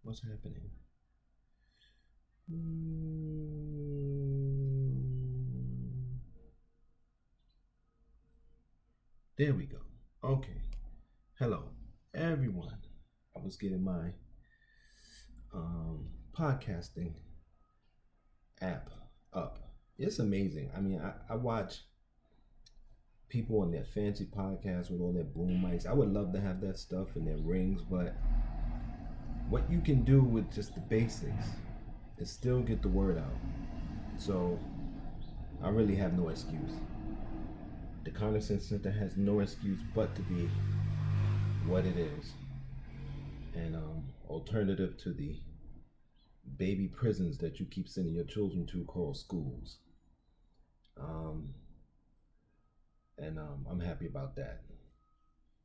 What's happening? There we go. Okay. Hello, everyone. I was getting my podcasting app up. It's amazing. I mean, I watch people on their fancy podcasts with all their boom mics. I would love to have that stuff in their rings, but what you can do with just the basics is still get the word out. So I really have no excuse. The Condescent Center has no excuse but to be what it is. And alternative to the baby prisons that you keep sending your children to called schools. I'm happy about that.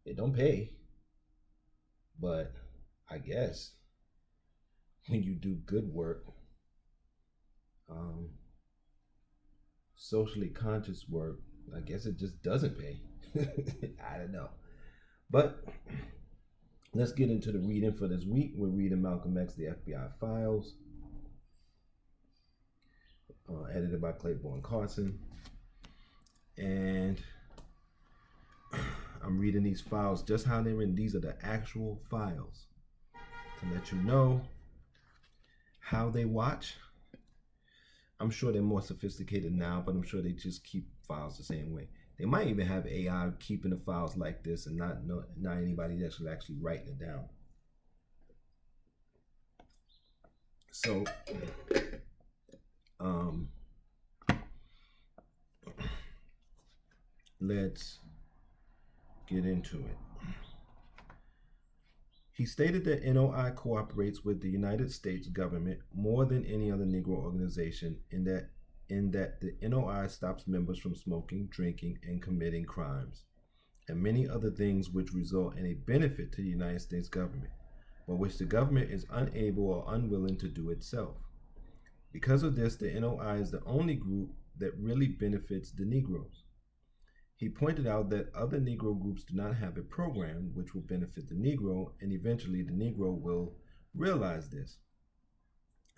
It don't pay, but I guess when you do good work, socially conscious work, I guess it just doesn't pay. I don't know. But let's get into the reading for this week. We're reading Malcolm X, The FBI Files, edited by Claiborne Carson. And I'm reading these files just how they're written. These are the actual files to let you know how they watch. I'm sure they're more sophisticated now, but I'm sure they just keep files the same way. They might even have AI keeping the files like this and not anybody that's actually writing it down. So, let's get into it. He stated that NOI cooperates with the United States government more than any other Negro organization in that the NOI stops members from smoking, drinking, and committing crimes, and many other things which result in a benefit to the United States government, but which the government is unable or unwilling to do itself. Because of this, the NOI is the only group that really benefits the Negroes. He pointed out that other Negro groups do not have a program which will benefit the Negro, and eventually the Negro will realize this.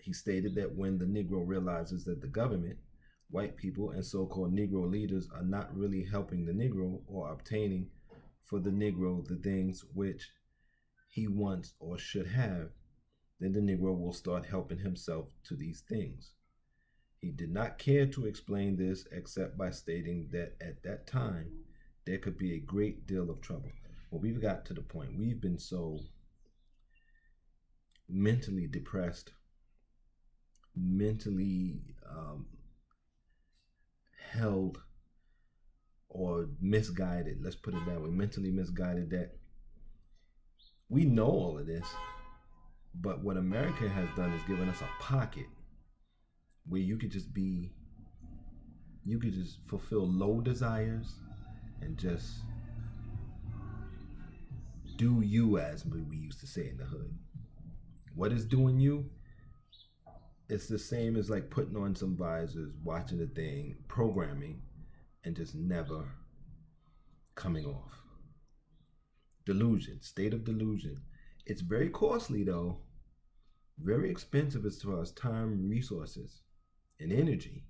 He stated that when the Negro realizes that the government, white people, and so-called Negro leaders are not really helping the Negro or obtaining for the Negro the things which he wants or should have, then the Negro will start helping himself to these things. He did not care to explain this except by stating that at that time there could be a great deal of trouble. Well, we've got to the point. We've been so mentally depressed, mentally held or misguided. Let's put it that way. Mentally misguided that we know all of this, but what America has done is given us a pocket where you could just fulfill low desires and just do you, as we used to say in the hood. What is doing you? It's the same as like putting on some visors, watching a thing, programming, and just never coming off. Delusion, state of delusion. It's very costly though, very expensive as far as time, resources, and energy.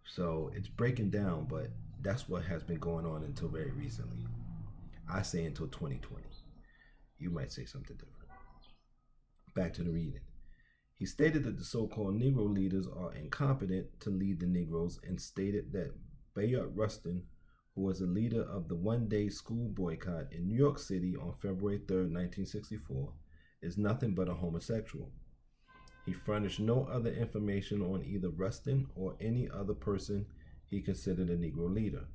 So it's breaking down, but that's what has been going on until very recently. I say until 2020. You might say something different. Back to the reading. He stated that the so-called Negro leaders are incompetent to lead the Negroes, and stated that Bayard Rustin, who was a leader of the one-day school boycott in New York City on February 3rd, 1964, is nothing but a homosexual. He furnished no other information on either Rustin or any other person he considered a Negro leader.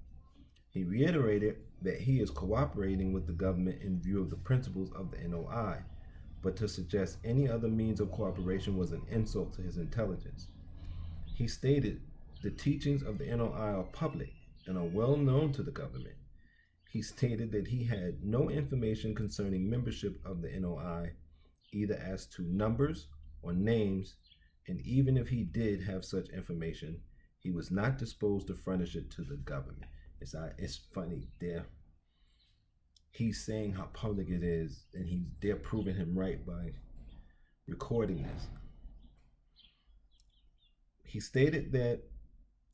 He reiterated that he is cooperating with the government in view of the principles of the NOI, but to suggest any other means of cooperation was an insult to his intelligence. He stated the teachings of the NOI are public and are well known to the government. He stated that he had no information concerning membership of the NOI, either as to numbers or names, and even if he did have such information, He was not disposed to furnish it to the government. It's funny. He's saying how public it is, and they're proving him right by recording this. He stated that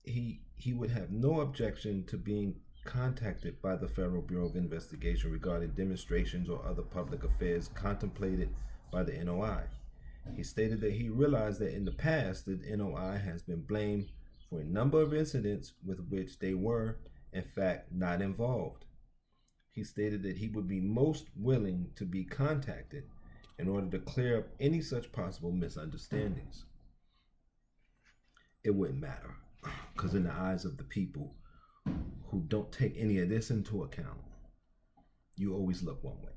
he would have no objection to being contacted by the Federal Bureau of Investigation regarding demonstrations or other public affairs contemplated by the NOI. He stated that he realized that in the past the NOI has been blamed for a number of incidents with which they were, in fact, not involved. He stated that he would be most willing to be contacted in order to clear up any such possible misunderstandings. It wouldn't matter, because in the eyes of the people who don't take any of this into account, you always look one way.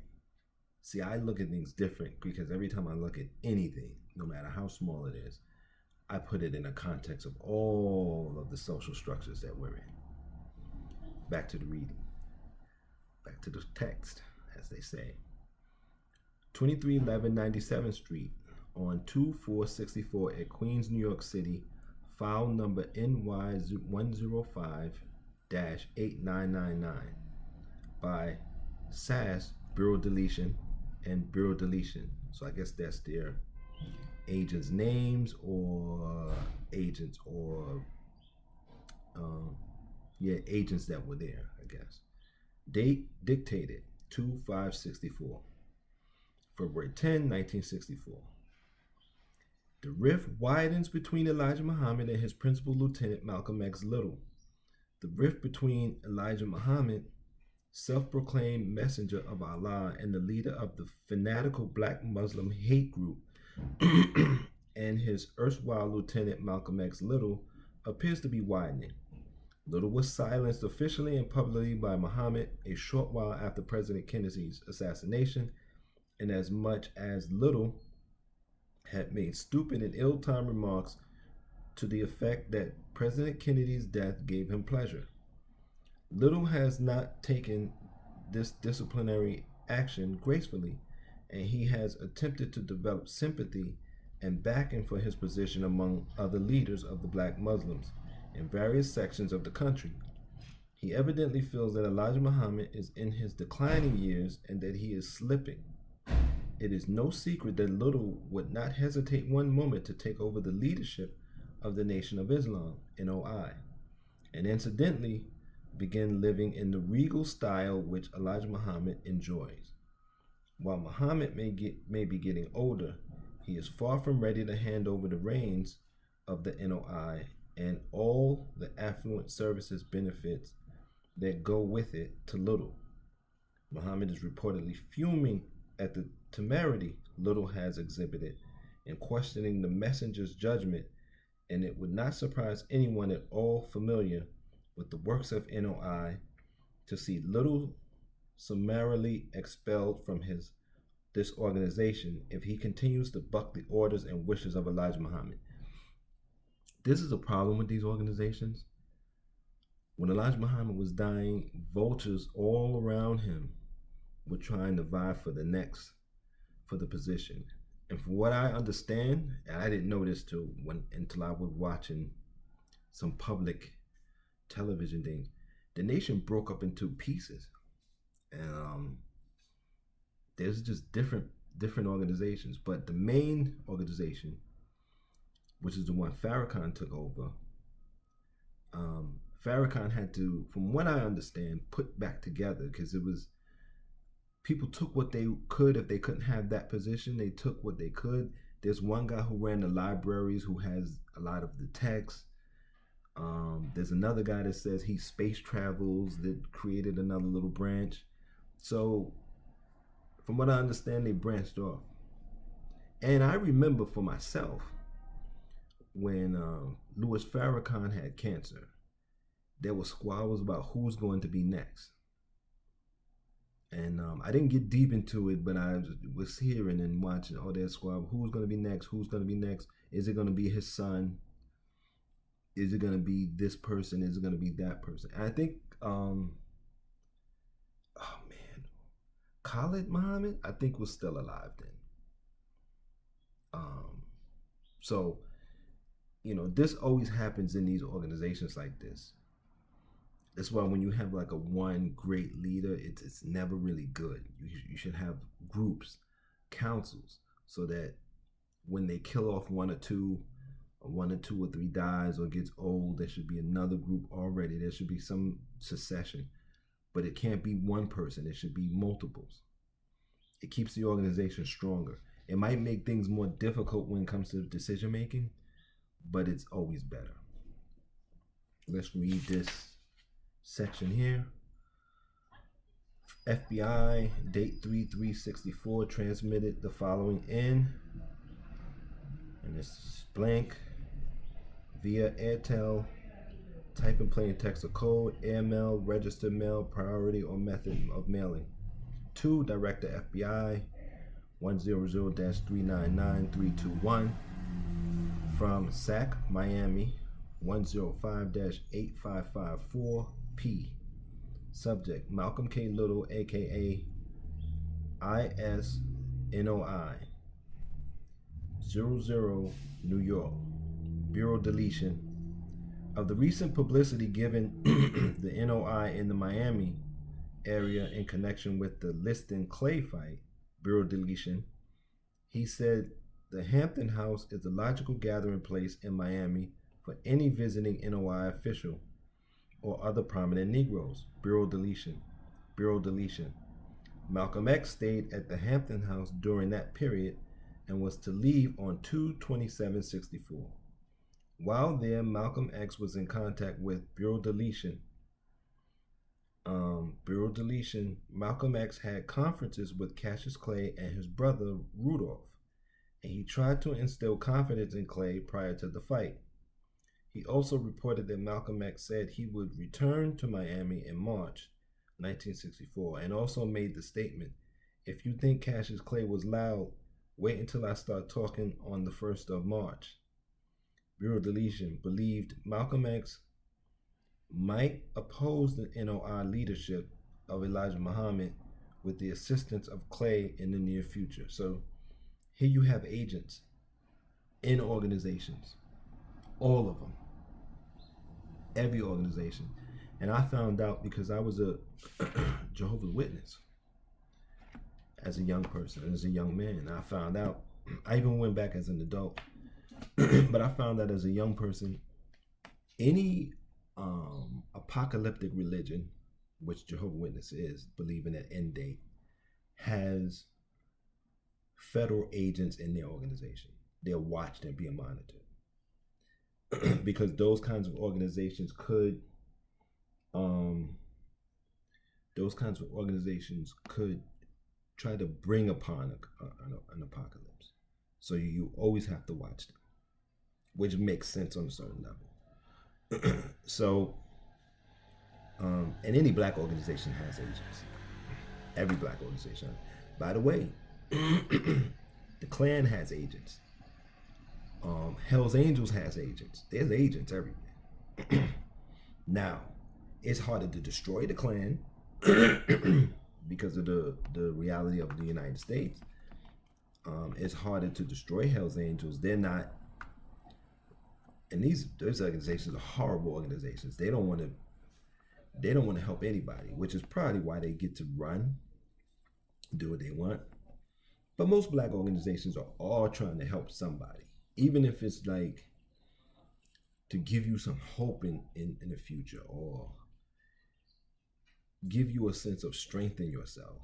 See, I look at things different because every time I look at anything, no matter how small it is, I put it in a context of all of the social structures that we're in. Back to the reading. Back to the text, as they say. 2311 97th Street on 2464 at Queens, New York City, file number NY105-8999 by SAS Bureau Deletion and Bureau Deletion. So I guess that's their agents' names or agents agents that were there, I guess. Date dictated 2/5/64. February 10, 1964. The rift widens between Elijah Muhammad and his principal lieutenant Malcolm X Little. The rift between Elijah Muhammad, self-proclaimed messenger of Allah and the leader of the fanatical black Muslim hate group, and his erstwhile lieutenant Malcolm X Little appears to be widening. Little was silenced officially and publicly by Muhammad a short while after President Kennedy's assassination, and as much as Little had made stupid and ill-timed remarks to the effect that President Kennedy's death gave him pleasure. Little has not taken this disciplinary action gracefully, and he has attempted to develop sympathy and backing for his position among other leaders of the black Muslims in various sections of the country. He evidently feels that Elijah Muhammad is in his declining years and that he is slipping. It is no secret that Little would not hesitate one moment to take over the leadership of the Nation of Islam, NOI, and incidentally begin living in the regal style which Elijah Muhammad enjoys. While Muhammad may be getting older, he is far from ready to hand over the reins of the NOI and all the affluent services benefits that go with it to Little. Muhammad is reportedly fuming at the temerity Little has exhibited in questioning the messenger's judgment, and it would not surprise anyone at all familiar with the works of NOI to see Little summarily expelled from this organization if he continues to buck the orders and wishes of Elijah Muhammad. This is a problem with these organizations. When Elijah Muhammad was dying, vultures all around him were trying to vie for the position. And from what I understand, and I didn't know this until I was watching some public television things, the nation broke up into pieces, and there's just different organizations. But the main organization, which is the one Farrakhan took over, Farrakhan had to, from what I understand, put back together, because it was, people took what they could. If they couldn't have that position, they took what they could. There's one guy who ran the libraries who has a lot of the text. There's another guy that says he space travels that created another little branch. So from what I understand, they branched off. And I remember for myself when Louis Farrakhan had cancer, there were squabbles about who's going to be next. And I didn't get deep into it, but I was hearing and watching, there's squabble. Who's going to be next? Who's going to be next? Is it going to be his son? Is it going to be this person? Is it going to be that person? And I think, Khalid Muhammad, I think, was still alive then. So this always happens in these organizations like this. That's why when you have like a one great leader, it's never really good. You should have groups, councils, so that when they kill off one or two, or one or two or three dies or gets old, there should be another group already. There should be some succession, but it can't be one person. It should be multiples. It keeps the organization stronger. It might make things more difficult when it comes to decision making, but it's always better. Let's read this section here. FBI, date 3/3/64, transmitted the following in, and it's blank, via Airtel, type in plain text or code, airmail, registered mail, priority or method of mailing. To Director FBI, 100-399-321, from SAC, Miami, 105-8554P. Subject, Malcolm K. Little, aka ISNOI, 00, New York. Bureau deletion. Of the recent publicity given the NOI in the Miami area in connection with the Liston Clay fight, Bureau deletion, he said the Hampton House is a logical gathering place in Miami for any visiting NOI official or other prominent Negroes. Bureau deletion. Bureau deletion. Malcolm X stayed at the Hampton House during that period and was to leave on 2/27/64. While there, Malcolm X was in contact with Bureau deletion. Malcolm X had conferences with Cassius Clay and his brother Rudolph, and he tried to instill confidence in Clay prior to the fight. He also reported that Malcolm X said he would return to Miami in March 1964, and also made the statement, "If you think Cassius Clay was loud, wait until I start talking on the 1st of March. Bureau deletion believed Malcolm X might oppose the NOI leadership of Elijah Muhammad with the assistance of Clay in the near future. So here you have agents in organizations, all of them, every organization. And I found out because I was a Jehovah's Witness as a young person, as a young man. I found out, I even went back as an adult, but I found out as a young person, any apocalyptic religion, which Jehovah's Witness is, believing that end date, has federal agents in their organization. They're watched and being monitored. Because those kinds of organizations could try to bring upon an apocalypse. So you always have to watch them, which makes sense on a certain level. So, and any black organization has agents. Every black organization. By the way, the Klan has agents. Hell's Angels has agents. There's agents everywhere. Now, it's harder to destroy the Klan because of the reality of the United States. It's harder to destroy Hell's Angels. They're not, and those organizations are horrible organizations. They don't want to help anybody, which is probably why they get to run, do what they want. But most black organizations are all trying to help somebody, even if it's like to give you some hope in the future, or give you a sense of strength in yourself.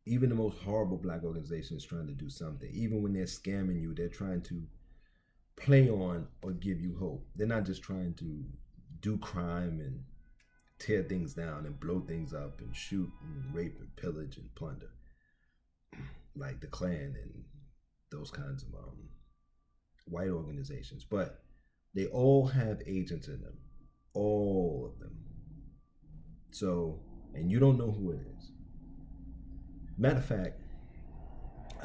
Even the most horrible black organizations trying to do something. Even when they're scamming you, they're trying to play on or give you hope. They're not just trying to do crime and tear things down and blow things up and shoot and rape and pillage and plunder, like the Klan and those kinds of white organizations. But they all have agents in them, all of them. So, and you don't know who it is. Matter of fact,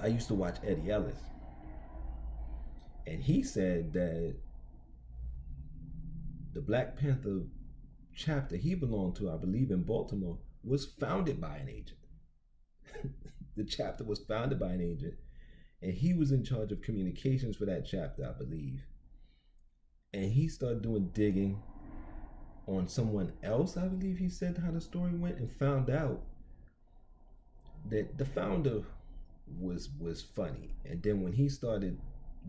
I used to watch Eddie Ellis, and he said that the Black Panther chapter he belonged to, I believe in Baltimore, was founded by an agent. The chapter was founded by an agent, and he was in charge of communications for that chapter, I believe. And he started doing digging on someone else, I believe he said how the story went, and found out that the founder was funny. And then when he started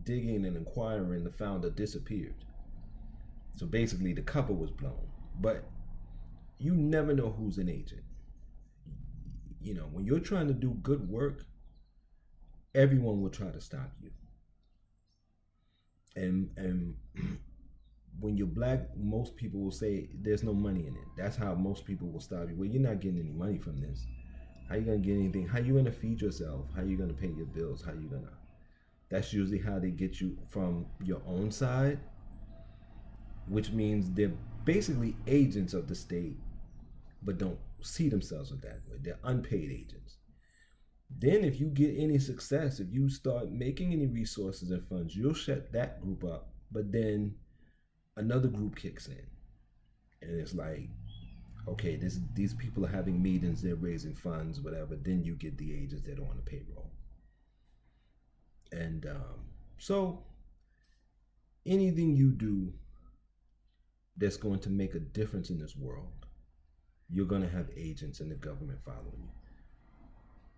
digging and inquiring, the founder disappeared. So basically the cover was blown. But you never know who's an agent. You know, when you're trying to do good work, everyone will try to stop you. And when you're black, most people will say there's no money in it. That's how most people will stop you. Well, you're not getting any money from this. How you gonna get anything? How you gonna feed yourself? How you gonna pay your bills? How you gonna? That's usually how they get you from your own side, which means they're basically agents of the state, but don't see themselves as that way. They're unpaid agents. Then if you get any success, if you start making any resources and funds, you'll shut that group up. But then another group kicks in. And it's like, okay, these people are having meetings, they're raising funds, whatever. Then you get the agents that are on the payroll. And so anything you do that's going to make a difference in this world, you're going to have agents in the government following you.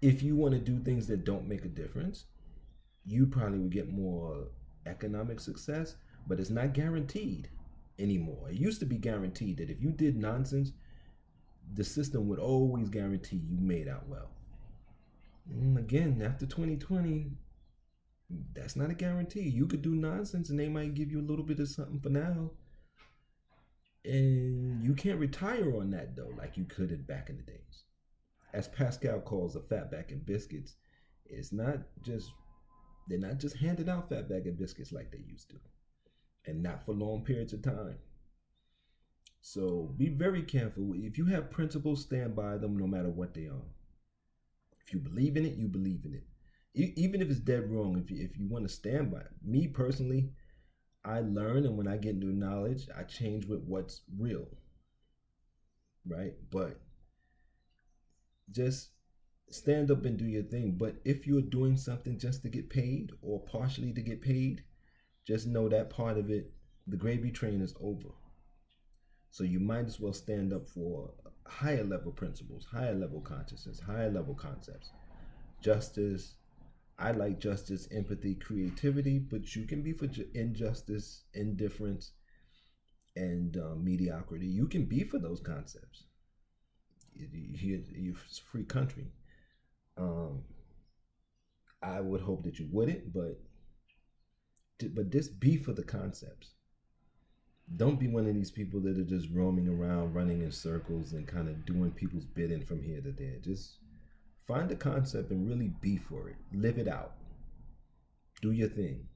If you want to do things that don't make a difference, you probably would get more economic success, but it's not guaranteed anymore. It used to be guaranteed that if you did nonsense, the system would always guarantee you made out well. Again, after 2020, that's not a guarantee. You could do nonsense and they might give you a little bit of something for now. And you can't retire on that though, like you could back in the days. As Pascal calls the fatback and biscuits, it's not just, they're not just handing out fatback and biscuits like they used to, and not for long periods of time. So be very careful. If you have principles, stand by them no matter what they are. If you believe in it, you believe in it. Even if it's dead wrong, if you want to stand by it. Me personally, I learn, and when I get new knowledge, I change with what's real, right? But just stand up and do your thing. But if you're doing something just to get paid or partially to get paid, just know that part of it, the gravy train is over. So you might as well stand up for higher level principles, higher level consciousness, higher level concepts. Justice, I like justice, empathy, creativity, but you can be for injustice, indifference, and mediocrity. You can be for those concepts. You're a free country. I would hope that you wouldn't, but just be for the concepts. Don't be one of these people that are just roaming around, running in circles and kind of doing people's bidding from here to there. Just find a concept and really be for it. Live it out. Do your thing.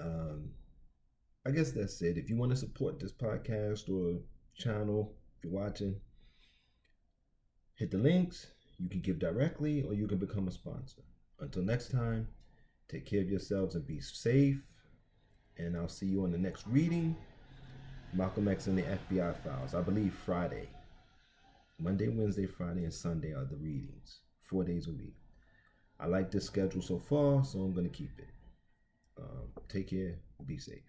I guess that's it. If you want to support this podcast or channel, if you're watching, hit the links. You can give directly or you can become a sponsor. Until next time, take care of yourselves and be safe. And I'll see you on the next reading. Malcolm X and the FBI Files. I believe Friday. Monday, Wednesday, Friday, and Sunday are the readings. 4 days a week. I like this schedule so far, so I'm going to keep it. Take care. Be safe.